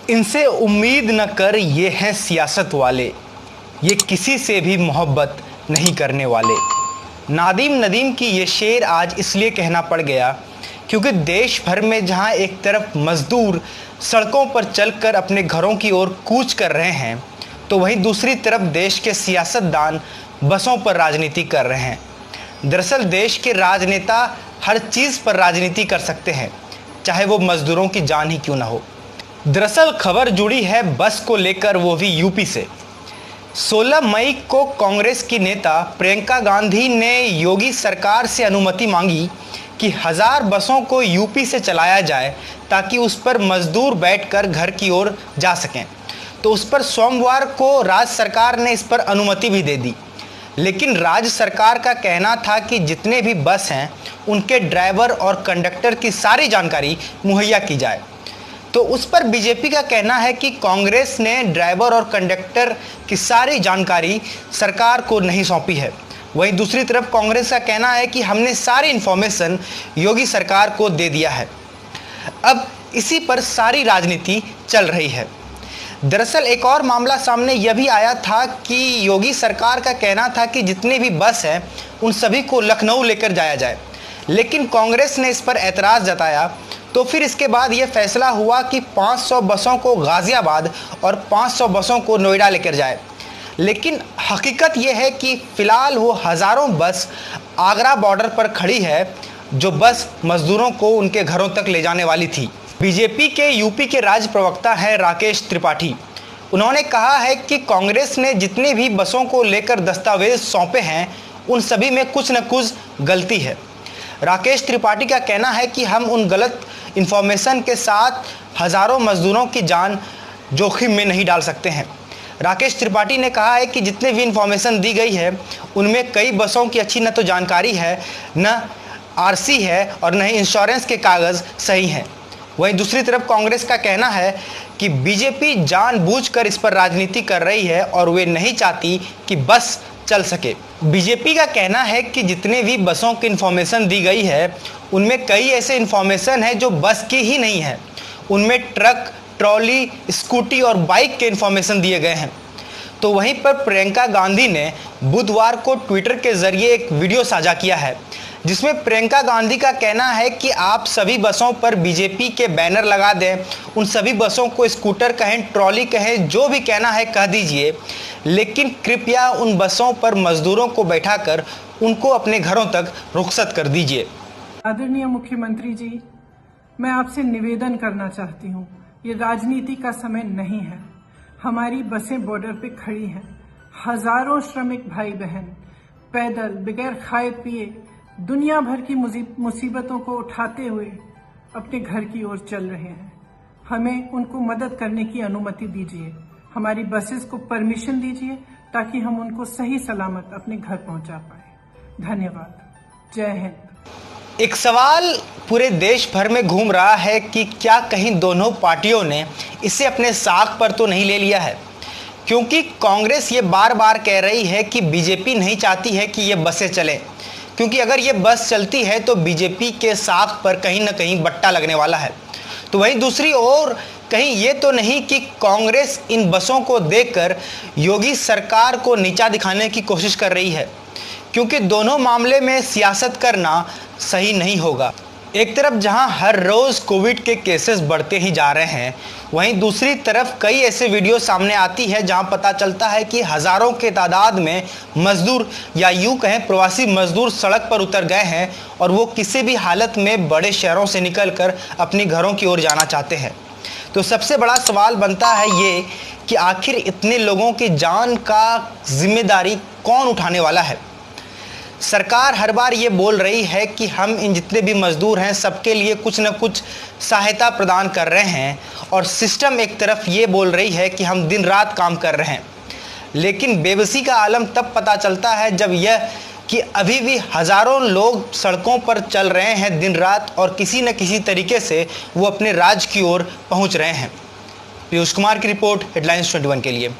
इनसे उम्मीद न कर, ये हैं सियासत वाले, ये किसी से भी मोहब्बत नहीं करने वाले। नादिम नदीम की ये शेर आज इसलिए कहना पड़ गया क्योंकि देश भर में जहां एक तरफ मज़दूर सड़कों पर चलकर अपने घरों की ओर कूच कर रहे हैं, तो वहीं दूसरी तरफ देश के सियासतदान बसों पर राजनीति कर रहे हैं। दरअसल देश के राजनेता हर चीज़ पर राजनीति कर सकते हैं, चाहे वो मज़दूरों की जान ही क्यों ना हो। दरअसल खबर जुड़ी है बस को लेकर, वो भी यूपी से। 16 मई को कांग्रेस की नेता प्रियंका गांधी ने योगी सरकार से अनुमति मांगी कि 1000 बसों को यूपी से चलाया जाए ताकि उस पर मजदूर बैठकर घर की ओर जा सकें। तो उस पर सोमवार को राज्य सरकार ने इस पर अनुमति भी दे दी, लेकिन राज्य सरकार का कहना था कि जितने भी बस हैं उनके ड्राइवर और कंडक्टर की सारी जानकारी मुहैया की जाए। तो उस पर बीजेपी का कहना है कि कांग्रेस ने ड्राइवर और कंडक्टर की सारी जानकारी सरकार को नहीं सौंपी है। वहीं दूसरी तरफ कांग्रेस का कहना है कि हमने सारी इन्फॉर्मेशन योगी सरकार को दे दिया है। अब इसी पर सारी राजनीति चल रही है। दरअसल एक और मामला सामने यह भी आया था कि योगी सरकार का कहना था कि जितने भी बस हैं उन सभी को लखनऊ लेकर जाया जाए, लेकिन कांग्रेस ने इस पर ऐतराज़ जताया। तो फिर इसके बाद ये फैसला हुआ कि 500 बसों को गाज़ियाबाद और 500 बसों को नोएडा लेकर जाए। लेकिन हकीकत ये है कि फ़िलहाल वो हज़ारों बस आगरा बॉर्डर पर खड़ी है, जो बस मज़दूरों को उनके घरों तक ले जाने वाली थी। बीजेपी के यूपी के राज्य प्रवक्ता हैं राकेश त्रिपाठी। उन्होंने कहा है कि कांग्रेस ने जितनी भी बसों को लेकर दस्तावेज सौंपे हैं उन सभी में कुछ न कुछ गलती है। राकेश त्रिपाठी का कहना है कि हम उन गलत इन्फॉर्मेशन के साथ हज़ारों मज़दूरों की जान जोखिम में नहीं डाल सकते हैं। राकेश त्रिपाठी ने कहा है कि जितने भी इन्फॉर्मेशन दी गई है उनमें कई बसों की अच्छी न तो जानकारी है, न आरसी है और न ही इंश्योरेंस के कागज़ सही हैं। वहीं दूसरी तरफ कांग्रेस का कहना है कि बीजेपी जानबूझकर इस पर राजनीति कर रही है और वे नहीं चाहती कि बस चल सके। बीजेपी का कहना है कि जितने भी बसों की इन्फॉर्मेशन दी गई है उनमें कई ऐसे इन्फॉर्मेशन है जो बस की ही नहीं है। उनमें ट्रक, ट्रॉली, स्कूटी और बाइक के इन्फॉर्मेशन दिए गए हैं। तो वहीं पर प्रियंका गांधी ने बुधवार को ट्विटर के ज़रिए एक वीडियो साझा किया है, जिसमें प्रियंका गांधी का कहना है कि आप सभी बसों पर बीजेपी के बैनर लगा दें, उन सभी बसों को स्कूटर कहें, ट्रॉली कहें, जो भी कहना है कह दीजिए, लेकिन कृपया उन बसों पर मजदूरों को बैठाकर उनको अपने घरों तक रुखसत कर दीजिए। आदरणीय मुख्यमंत्री जी, मैं आपसे निवेदन करना चाहती हूँ, ये राजनीति का समय नहीं है। हमारी बसें बॉर्डर पे खड़ी हैं, हजारों श्रमिक भाई बहन पैदल बगैर खाए पिए दुनिया भर की मुसीबतों को उठाते हुए अपने घर की ओर चल रहे हैं। हमें उनको मदद करने की अनुमति दीजिए, हमारी बसेस को परमिशन दीजिए ताकि हम उनको सही सलामत अपने घर पहुंचा पाए। धन्यवाद। जय हिंद। एक सवाल पूरे देश भर में घूम रहा है कि क्या कहीं दोनों पार्टियों ने इसे अपने साख पर तो नहीं ले लिया है, क्योंकि कांग्रेस ये बार बार कह रही है कि बीजेपी नहीं चाहती है कि ये बसें चलें, क्योंकि अगर ये बस चलती है तो बीजेपी के साख पर कहीं ना कहीं बट्टा लगने वाला है। तो वहीं दूसरी ओर कहीं ये तो नहीं कि कांग्रेस इन बसों को देखकर योगी सरकार को नीचा दिखाने की कोशिश कर रही है, क्योंकि दोनों मामले में सियासत करना सही नहीं होगा। एक तरफ जहां हर रोज़ कोविड के केसेस बढ़ते ही जा रहे हैं, वहीं दूसरी तरफ कई ऐसे वीडियो सामने आती है जहां पता चलता है कि हज़ारों के तादाद में मज़दूर या यूं कहें प्रवासी मज़दूर सड़क पर उतर गए हैं और वो किसी भी हालत में बड़े शहरों से निकलकर अपने घरों की ओर जाना चाहते हैं। तो सबसे बड़ा सवाल बनता है ये कि आखिर इतने लोगों की जान का जिम्मेदारी कौन उठाने वाला है। सरकार हर बार ये बोल रही है कि हम इन जितने भी मज़दूर हैं सबके लिए कुछ न कुछ सहायता प्रदान कर रहे हैं, और सिस्टम एक तरफ ये बोल रही है कि हम दिन रात काम कर रहे हैं। लेकिन बेबसी का आलम तब पता चलता है जब यह कि अभी भी हज़ारों लोग सड़कों पर चल रहे हैं दिन रात, और किसी न किसी तरीके से वो अपने राज्य की ओर पहुँच रहे हैं। पीयूष कुमार की रिपोर्ट, हेडलाइंस 21 के लिए।